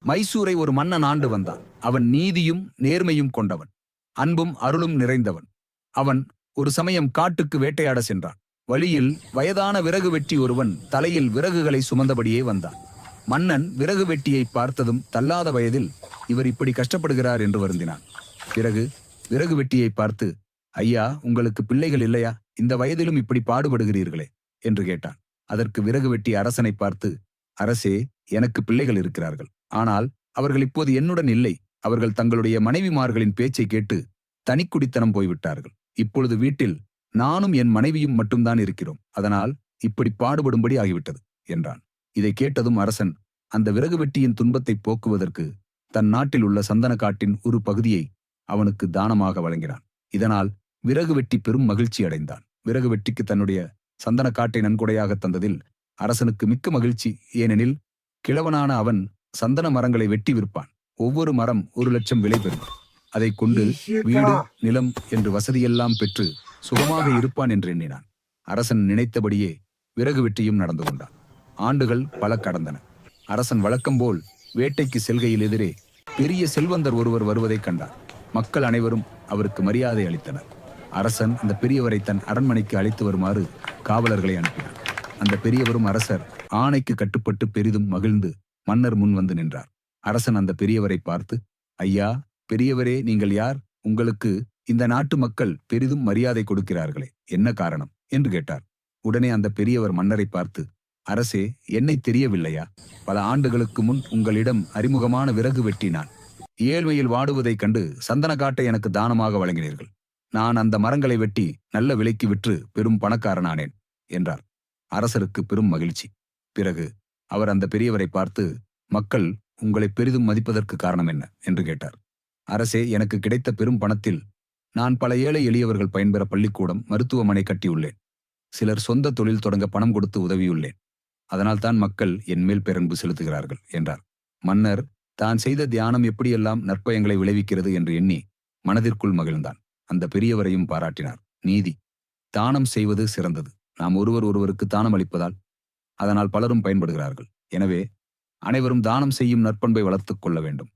மைசூரை ஒரு மன்னன் ஆண்டு வந்தான். அவன் நீதியும் நேர்மையும் கொண்டவன், அன்பும் அருளும் நிறைந்தவன். அவன் ஒரு சமயம் காட்டுக்கு வேட்டையாட சென்றான். வழியில் வயதான விறகு வெட்டி ஒருவன் தலையில் விறகுகளை சுமந்தபடியே வந்தான். மன்னன் விறகு வெட்டியை பார்த்ததும் தள்ளாத வயதில் இவர் இப்படி கஷ்டப்படுகிறார் என்று வருந்தினான். பிறகு விறகு வெட்டியை பார்த்து, ஐயா, உங்களுக்கு பிள்ளைகள் இல்லையா? இந்த வயதிலும் இப்படி பாடுபடுகிறீர்களே என்று கேட்டான். அதற்கு விறகு வெட்டி அரசனை பார்த்து, அரசே, எனக்கு பிள்ளைகள் இருக்கிறார்கள். ஆனால் அவர்கள் இப்போது என்னுடன் இல்லை. அவர்கள் தங்களுடைய மனைவிமார்களின் பேச்சை கேட்டு தனிக்குடித்தனம் போய்விட்டார்கள். இப்பொழுது வீட்டில் நானும் என் மனைவியும் மட்டும்தான் இருக்கிறோம். அதனால் இப்படி பாடுபடும்படி ஆகிவிட்டது என்றான். இதை கேட்டதும் அரசன் அந்த விறகு வெட்டியின் துன்பத்தை போக்குவதற்கு தன் நாட்டில் உள்ள சந்தன காட்டின் ஒரு பகுதியை அவனுக்கு தானமாக வழங்கினான். இதனால் விறகு வெட்டி பெரும் மகிழ்ச்சி அடைந்தான். விறகு வெட்டிக்கு தன்னுடைய சந்தன காட்டை நன்கொடையாக தந்ததில் அரசனுக்கு மிக்க மகிழ்ச்சி. ஏனெனில் கிழவனான அவன் சந்தன மரங்களை வெட்டி விற்பான். ஒவ்வொரு மரம் 1,00,000 விலை பெறும். அதை கொண்டு வீடு, நிலம் என்று வசதியெல்லாம் பெற்று சுகமாக இருப்பான் என்று எண்ணினான். அரசன் நினைத்தபடியே விறகு வெட்டியும் நடந்து கொண்டான். ஆண்டுகள் பல கடந்தன. அரசன் வழக்கம்போல் வேட்டைக்கு செல்கையில் எதிரே பெரிய செல்வந்தர் ஒருவர் வருவதைக் கண்டார். மக்கள் அனைவரும் அவருக்கு மரியாதை அளித்தனர். அரசன் அந்த பெரியவரை தன் அரண்மனைக்கு அழைத்து வருமாறு காவலர்களை அனுப்பினார். அந்த பெரியவரும் அரசர் ஆணைக்கு கட்டுப்பட்டு பெரிதும் மகிழ்ந்து மன்னர் முன் வந்து நின்றார். அரசன் அந்த பெரியவரை பார்த்து, ஐயா, பெரியவரே, நீங்கள் யார்? உங்களுக்கு இந்த நாட்டு மக்கள் பெரிதும் மரியாதை கொடுக்கிறார்களே, என்ன காரணம் என்று கேட்டார். உடனே அந்த பெரியவர் மன்னரை பார்த்து, அரசே, என்னை தெரியவில்லையா? பல ஆண்டுகளுக்கு முன் உங்களிடம் அறிமுகமான விறகு வெட்டி நான். ஏழ்மையில் வாடுவதைக் கண்டு சந்தன காட்டை எனக்கு தானமாக வழங்கினீர்கள். நான் அந்த மரங்களை வெட்டி நல்ல விலைக்கு விற்று பெரும் பணக்காரனானேன் என்றார். அரசருக்கு பெரும் மகிழ்ச்சி. பிறகு அவர் அந்த பெரியவரை பார்த்து, மக்கள் உங்களை பெரிதும் மதிப்பதற்கு காரணம் என்ன என்று கேட்டார். அரசே, எனக்கு கிடைத்த பெரும் பணத்தில் நான் பல ஏழை எளியவர்கள் பயன்பெற பள்ளிக்கூடம், மருத்துவமனை கட்டியுள்ளேன். சிலர் சொந்த தொழில் தொடங்க பணம் கொடுத்து உதவியுள்ளேன். அதனால் தான் மக்கள் என் மேல் பேரன்பு செலுத்துகிறார்கள் என்றார். மன்னர் தான் செய்த தியானம் எப்படியெல்லாம் நற்பயங்களை விளைவிக்கிறது என்று எண்ணி மனதிற்குள் மகிழ்ந்தான். அந்த பெரியவரையும் பாராட்டினார். நீதி, தானம் செய்வது சிறந்தது. நாம் ஒருவருக்கு தானம் அளிப்பதால் அதனால் பலரும் பயன்படுகிறார்கள். எனவே அனைவரும் தானம் செய்யும் நற்பண்பை வளர்த்துக் கொள்ள வேண்டும்.